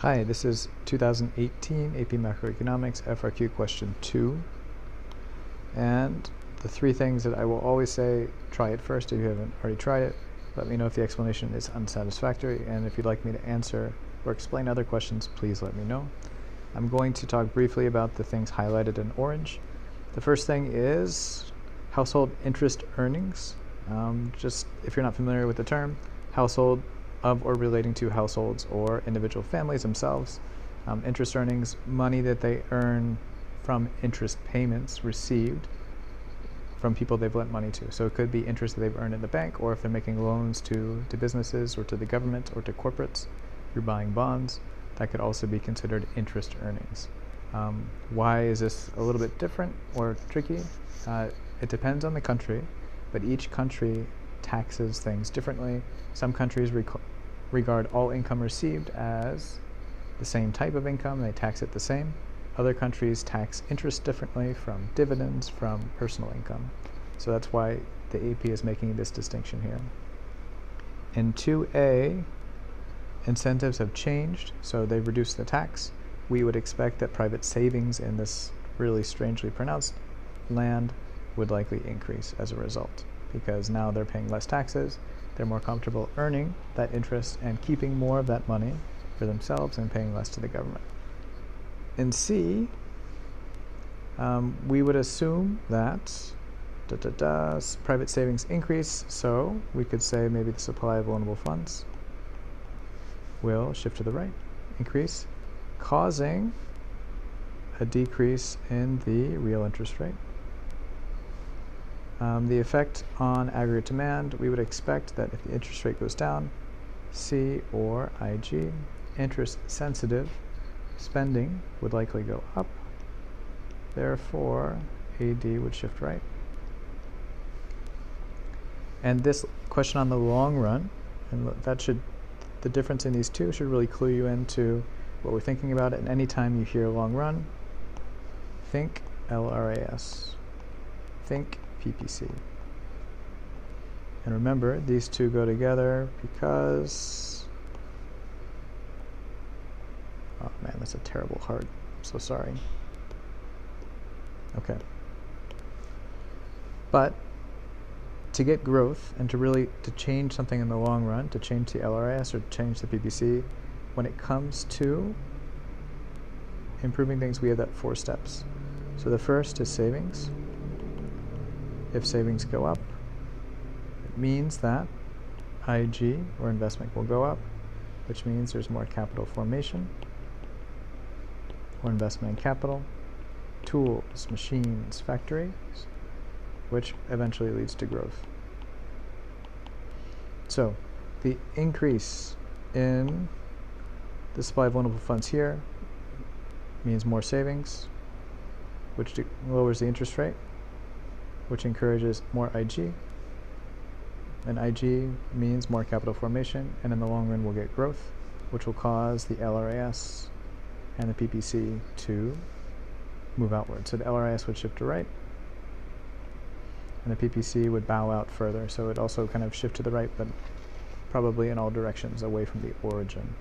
Hi, this is 2018 AP Macroeconomics FRQ question 2. And the three things that I will always say: try it first if you haven't already tried it. Let me know if the explanation is unsatisfactory, and if you'd like me to answer or explain other questions, please let me know. I'm going to talk briefly about the things highlighted in orange. The first thing is household interest earnings. Just if you're not familiar with the term, household of or relating to households or individual families themselves. Interest earnings, money that they earn from interest payments received from people they've lent money to. So it could be interest that they've earned in the bank, or if they're making loans to businesses or to the government or to corporates, you're buying bonds, that could also be considered interest earnings. Why is this a little bit different or tricky? It depends on the country, but each country taxes things differently. Some countries regard all income received as the same type of income, they tax it the same. Other countries tax interest differently, from dividends, from personal income. So that's why the AP is making this distinction here. In 2A, incentives have changed, so they've reduced the tax. We would expect that private savings in this really strangely pronounced land would likely increase as a result, because now they're paying less taxes, they're more comfortable earning that interest and keeping more of that money for themselves and paying less to the government. In C, we would assume that private savings increase, so we could say maybe the supply of loanable funds will shift to the right, increase, causing a decrease in the real interest rate. The effect on aggregate demand, we would expect that if the interest rate goes down, C or IG, interest sensitive spending would likely go up. Therefore, AD would shift right. And this question on the long run, and the difference in these two should really clue you into what we're thinking about. And anytime you hear long run, think LRAS, think PPC. And remember, these two go together because, oh man, that's a terrible heart. I'm so sorry. Okay. But to get growth and to change something in the long run, to change the LRAS or change the PPC, when it comes to improving things, we have that 4 steps. So the first is savings. If savings go up, it means that IG, or investment, will go up, which means there's more capital formation or investment in capital, tools, machines, factories, which eventually leads to growth. So the increase in the supply of loanable funds here means more savings, which lowers the interest rate, which encourages more IG, and IG means more capital formation, and in the long run we'll get growth, which will cause the LRAS and the PPC to move outward. So the LRAS would shift to right, and the PPC would bow out further, so it also kind of shift to the right, but probably in all directions away from the origin.